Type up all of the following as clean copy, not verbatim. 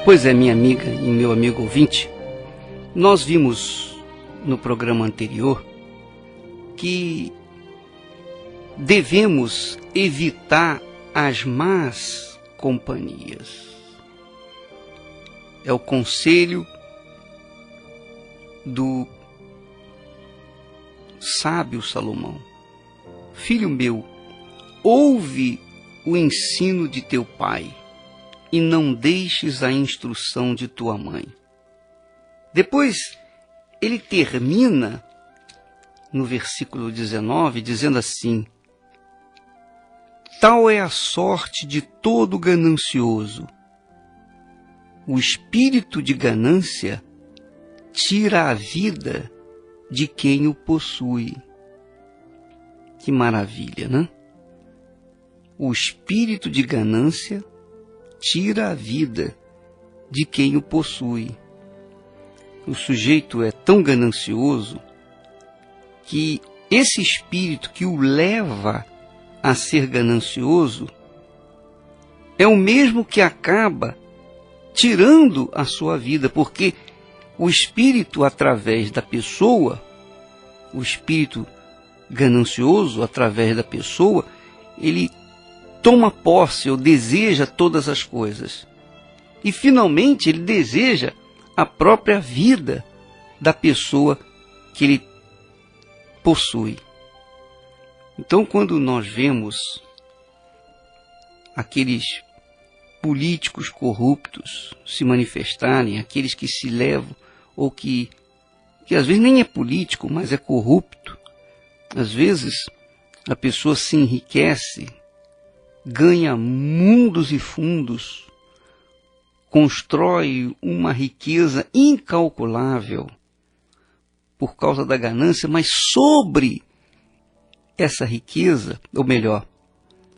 Pois é, minha amiga e meu amigo ouvinte, nós vimos no programa anterior que devemos evitar as más companhias. É o conselho do sábio Salomão. Filho meu, ouve o ensino de teu pai e não deixes a instrução de tua mãe. Depois, ele termina no versículo 19, dizendo assim: tal é a sorte de todo ganancioso. O espírito de ganância tira a vida de quem o possui. Que maravilha, né? O espírito de ganância tira a vida de quem o possui. O sujeito é tão ganancioso que esse espírito que o leva a ser ganancioso é o mesmo que acaba tirando a sua vida, porque o espírito através da pessoa, o espírito ganancioso através da pessoa, ele toma posse ou deseja todas as coisas. E finalmente ele deseja a própria vida da pessoa que ele possui. Então, quando nós vemos aqueles políticos corruptos se manifestarem, aqueles que se levam, ou que às vezes nem é político, mas é corrupto, às vezes a pessoa se enriquece, ganha mundos e fundos, constrói uma riqueza incalculável por causa da ganância, mas sobre essa riqueza, ou melhor,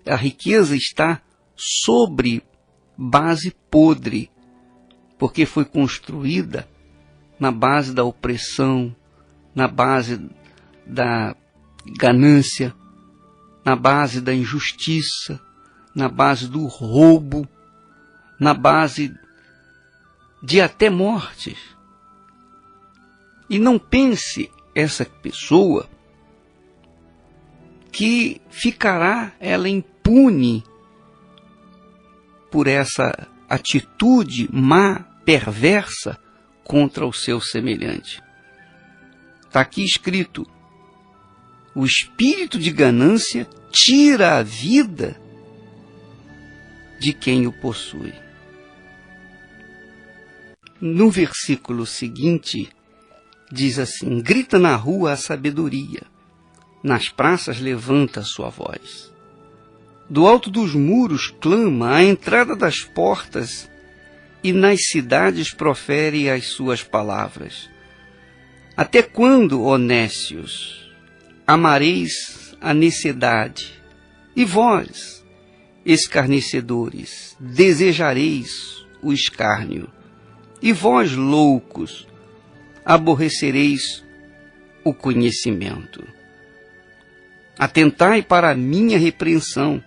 a riqueza está sobre base podre, porque foi construída na base da opressão, na base da ganância, na base da injustiça, na base do roubo, na base de até mortes. E não pense essa pessoa que ficará ela impune por essa atitude má, perversa contra o seu semelhante. Está aqui escrito: o espírito de ganância tira a vida de quem o possui. No versículo seguinte, diz assim: grita na rua a sabedoria, nas praças levanta a sua voz. Do alto dos muros clama, à entrada das portas, e nas cidades profere as suas palavras. Até quando, ó nécios, amareis a necessidade? E vós, escarnecedores, desejareis o escárnio? E vós, loucos, aborrecereis o conhecimento? Atentai para a minha repreensão.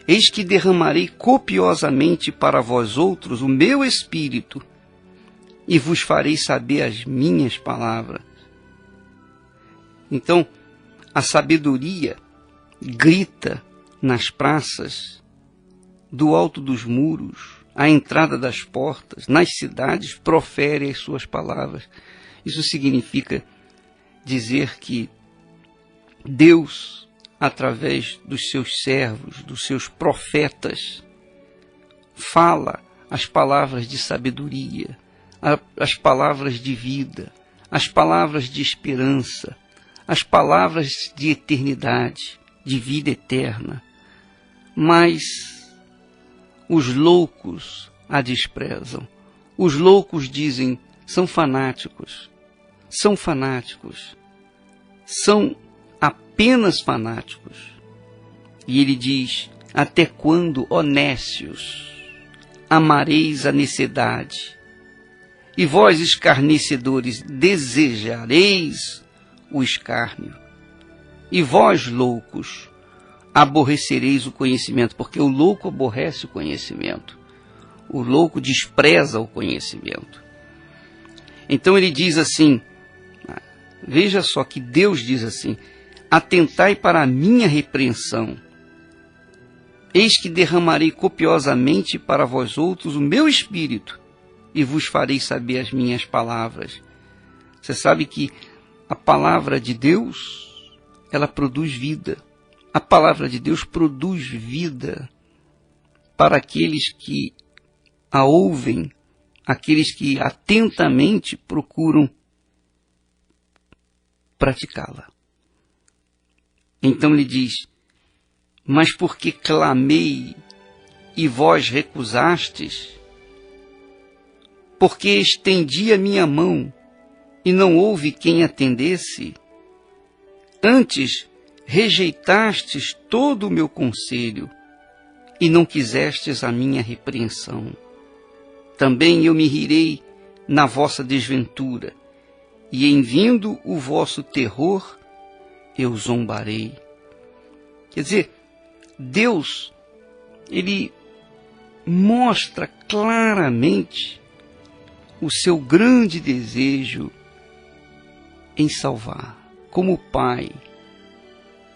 Eis que derramarei copiosamente para vós outros o meu espírito, e vos farei saber as minhas palavras. Então, a sabedoria grita nas praças, do alto dos muros, à entrada das portas, nas cidades, profere as suas palavras. Isso significa dizer que Deus, através dos seus servos, dos seus profetas, fala as palavras de sabedoria, as palavras de vida, as palavras de esperança, as palavras de eternidade, de vida eterna. Mas os loucos a desprezam. Os loucos dizem: são fanáticos, são apenas fanáticos. E ele diz: até quando, ó nécios, amareis a necessidade? E vós, escarnecedores, desejareis o escárnio? E vós, loucos, aborrecereis o conhecimento? Porque o louco aborrece o conhecimento. O louco despreza o conhecimento. Então ele diz assim, veja só que Deus diz assim: atentai para a minha repreensão. Eis que derramarei copiosamente para vós outros o meu espírito, e vos farei saber as minhas palavras. Você sabe que a palavra de Deus, ela produz vida. A palavra de Deus produz vida para aqueles que a ouvem, aqueles que atentamente procuram praticá-la. Então ele diz: mas porque clamei e vós recusastes, porque estendi a minha mão e não houve quem atendesse, antes rejeitastes todo o meu conselho e não quisestes a minha repreensão. Também eu me rirei na vossa desventura, e em vindo o vosso terror, eu zombarei. Quer dizer, Deus, ele mostra claramente o seu grande desejo em salvar, como o pai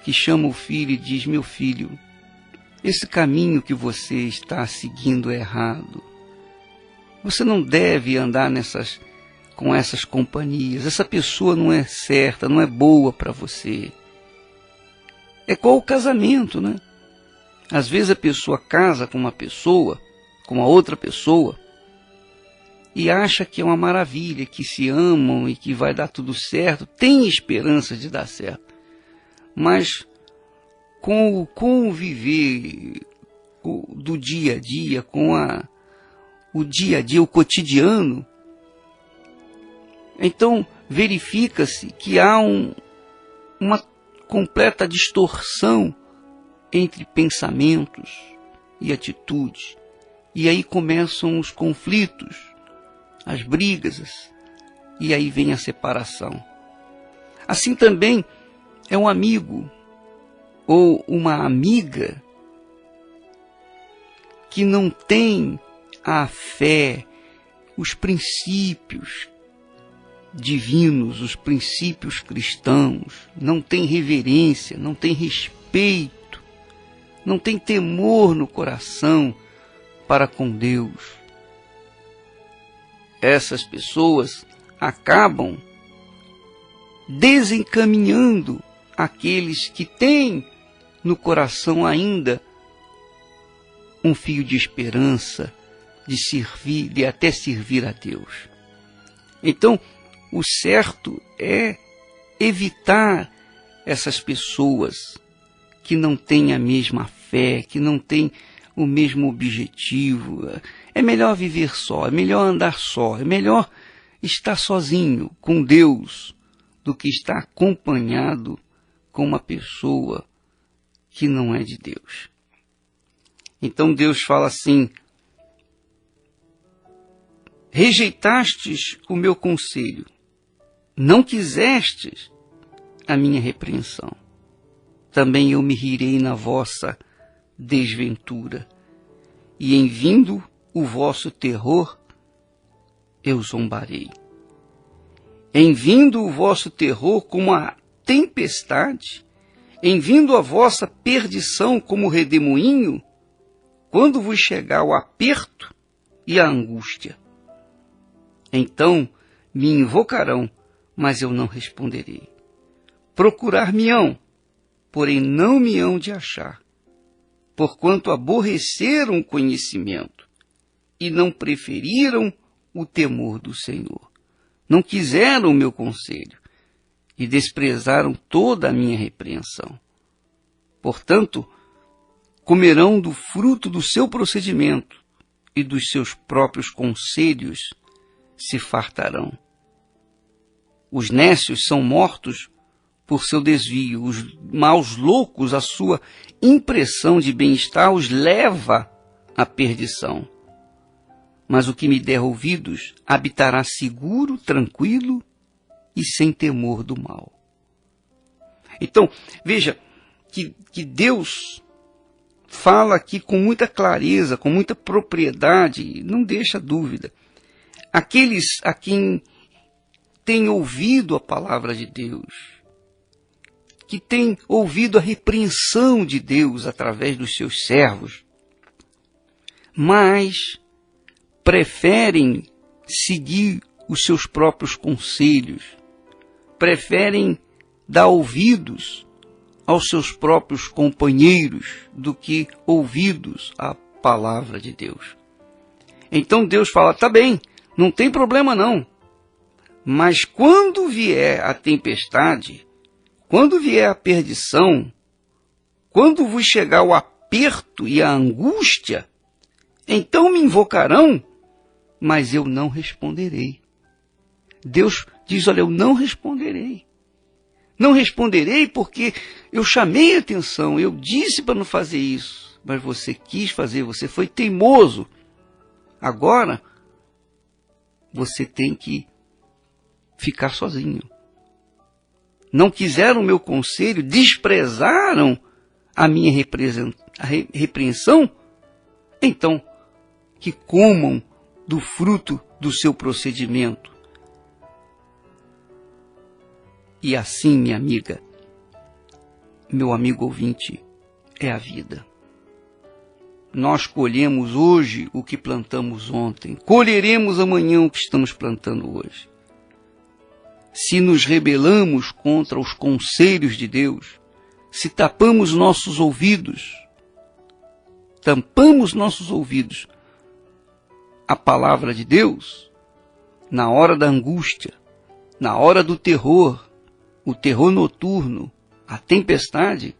que chama o filho e diz: meu filho, esse caminho que você está seguindo é errado. Você não deve andar com essas companhias. Essa pessoa não é certa, não é boa para você. É igual o casamento, né? Às vezes a pessoa casa com uma pessoa, com uma outra pessoa, e acha que é uma maravilha, que se amam e que vai dar tudo certo, tem esperança de dar certo. Mas com o conviver do dia a dia, o dia a dia, o cotidiano, então verifica-se que há uma completa distorção entre pensamentos e atitudes. E aí começam os conflitos, as brigas, e aí vem a separação. Assim também é um amigo ou uma amiga que não tem a fé, os princípios divinos, os princípios cristãos, não tem reverência, não tem respeito, não tem temor no coração para com Deus. Essas pessoas acabam desencaminhando aqueles que têm no coração ainda um fio de esperança, de servir, de até servir a Deus. Então, o certo é evitar essas pessoas que não têm a mesma fé, que não têm o mesmo objetivo. É melhor viver só, é melhor andar só, é melhor estar sozinho com Deus do que estar acompanhado com uma pessoa que não é de Deus. Então Deus fala assim: rejeitastes o meu conselho, não quisestes a minha repreensão. Também eu me rirei na vossa desventura, e em vindo o vosso terror, eu zombarei. Em vindo o vosso terror como a tempestade, em vindo a vossa perdição como redemoinho, quando vos chegar o aperto e a angústia, então me invocarão, mas eu não responderei. Procurar-me-ão, porém não me hão de achar, porquanto aborreceram o conhecimento e não preferiram o temor do Senhor. Não quiseram o meu conselho e desprezaram toda a minha repreensão. Portanto, comerão do fruto do seu procedimento e dos seus próprios conselhos se fartarão. Os nécios são mortos por seu desvio, os maus loucos, a sua impressão de bem-estar os leva à perdição. Mas o que me der ouvidos habitará seguro, tranquilo e sem temor do mal. Então, veja que Deus fala aqui com muita clareza, com muita propriedade, não deixa dúvida. Aqueles a quem têm ouvido a palavra de Deus, que têm ouvido a repreensão de Deus através dos seus servos, mas preferem seguir os seus próprios conselhos, preferem dar ouvidos aos seus próprios companheiros do que ouvidos à palavra de Deus. Então Deus fala, tá bem, não tem problema não, mas quando vier a tempestade, quando vier a perdição, quando vos chegar o aperto e a angústia, então me invocarão, mas eu não responderei. Deus diz, olha, eu não responderei. Não responderei porque eu chamei a atenção, eu disse para não fazer isso, mas você quis fazer, você foi teimoso. Agora, você tem que ficar sozinho. Não quiseram o meu conselho, desprezaram a minha repreensão, então que comam do fruto do seu procedimento. E assim, minha amiga, meu amigo ouvinte, é a vida. Nós colhemos hoje o que plantamos ontem, colheremos amanhã o que estamos plantando hoje. Se nos rebelamos contra os conselhos de Deus, se tampamos nossos ouvidos à palavra de Deus, na hora da angústia, na hora do terror, o terror noturno, a tempestade,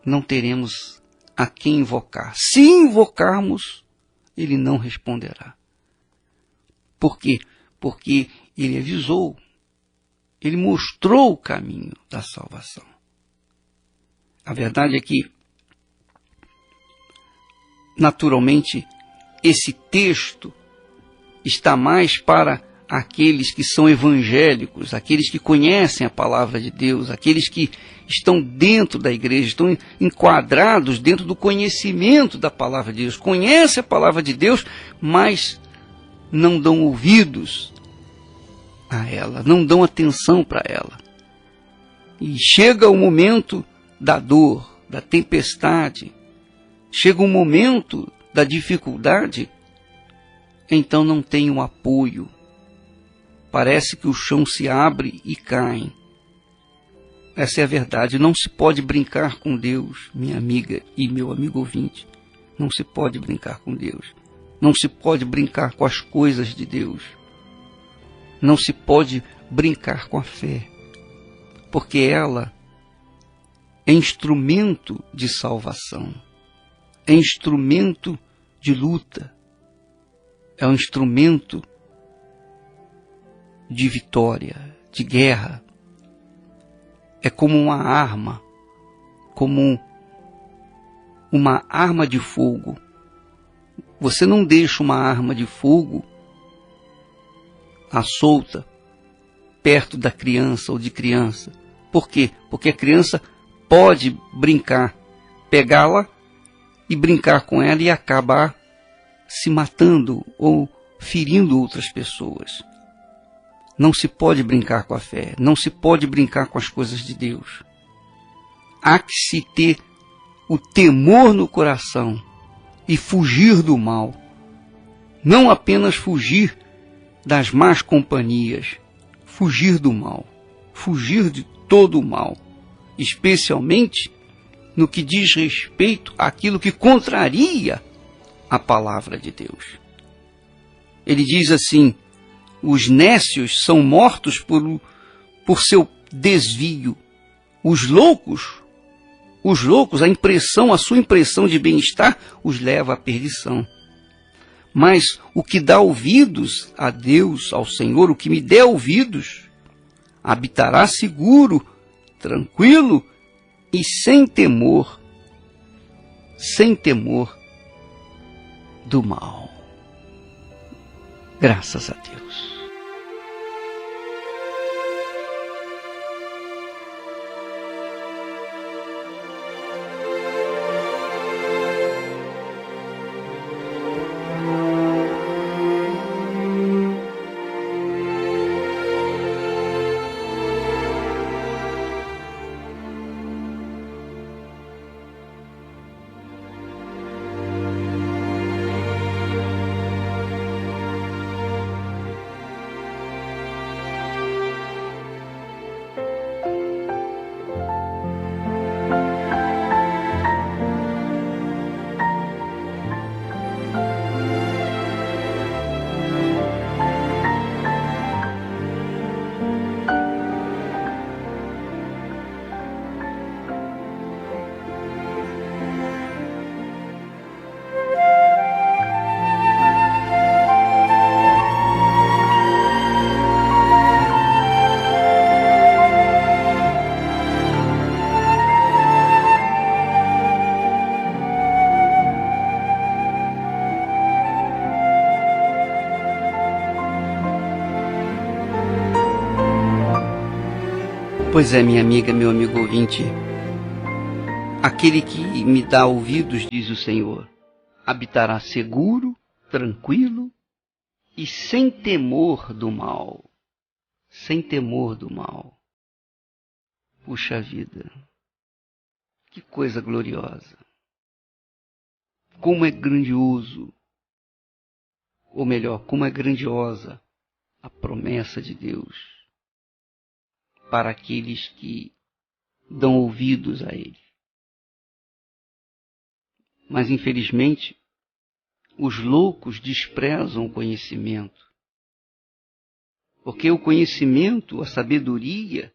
não teremos a quem invocar. Se invocarmos, ele não responderá. Por quê? Porque ele avisou, ele mostrou o caminho da salvação. A verdade é que, naturalmente, esse texto está mais para aqueles que são evangélicos, aqueles que conhecem a palavra de Deus, aqueles que estão dentro da igreja, estão enquadrados dentro do conhecimento da palavra de Deus, conhecem a palavra de Deus, mas não dão ouvidos a ela, não dão atenção para ela. E chega o momento da dor, da tempestade, chega o momento da dificuldade, então não tem um apoio. Parece que o chão se abre e cai. Essa é a verdade. Não se pode brincar com Deus, minha amiga e meu amigo ouvinte. Não se pode brincar com Deus. Não se pode brincar com as coisas de Deus. Não se pode brincar com a fé, porque ela é instrumento de salvação, é instrumento de luta, é um instrumento de vitória, de guerra. É como uma arma de fogo. Você não deixa uma arma de fogo à solta perto da criança ou de criança. Por quê? Porque a criança pode brincar, pegá-la e brincar com ela e acabar se matando ou ferindo outras pessoas. Não se pode brincar com a fé, não se pode brincar com as coisas de Deus. Há que se ter o temor no coração e fugir do mal. Não apenas fugir das más companhias, fugir do mal, fugir de todo o mal, especialmente no que diz respeito àquilo que contraria a palavra de Deus. Ele diz assim: os nécios são mortos por seu desvio. Os loucos, a sua impressão de bem-estar os leva à perdição. Mas o que dá ouvidos a Deus, ao Senhor, o que me der ouvidos, habitará seguro, tranquilo e sem temor do mal. Graças a Deus. Pois é, minha amiga, meu amigo ouvinte, aquele que me dá ouvidos, diz o Senhor, habitará seguro, tranquilo e sem temor do mal. Sem temor do mal. Puxa vida, que coisa gloriosa. Como é grandioso, ou melhor, como é grandiosa a promessa de Deus para aqueles que dão ouvidos a Ele. Mas, infelizmente, os loucos desprezam o conhecimento. Porque o conhecimento, a sabedoria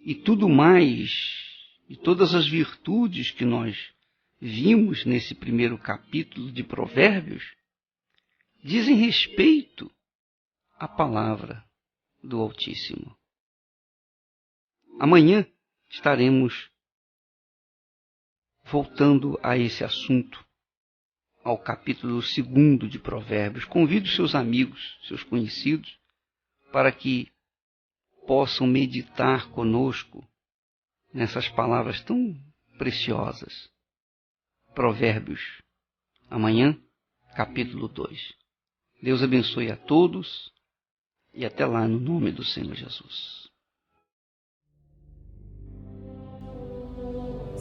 e tudo mais, e todas as virtudes que nós vimos nesse primeiro capítulo de Provérbios, dizem respeito à palavra do Altíssimo. Amanhã estaremos voltando a esse assunto, ao capítulo 2 de Provérbios. Convido seus amigos, seus conhecidos, para que possam meditar conosco nessas palavras tão preciosas. Provérbios, amanhã, capítulo 2. Deus abençoe a todos e até lá no nome do Senhor Jesus.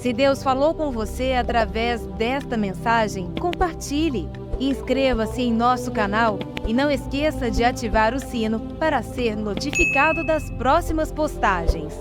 Se Deus falou com você através desta mensagem, compartilhe e inscreva-se em nosso canal e não esqueça de ativar o sino para ser notificado das próximas postagens.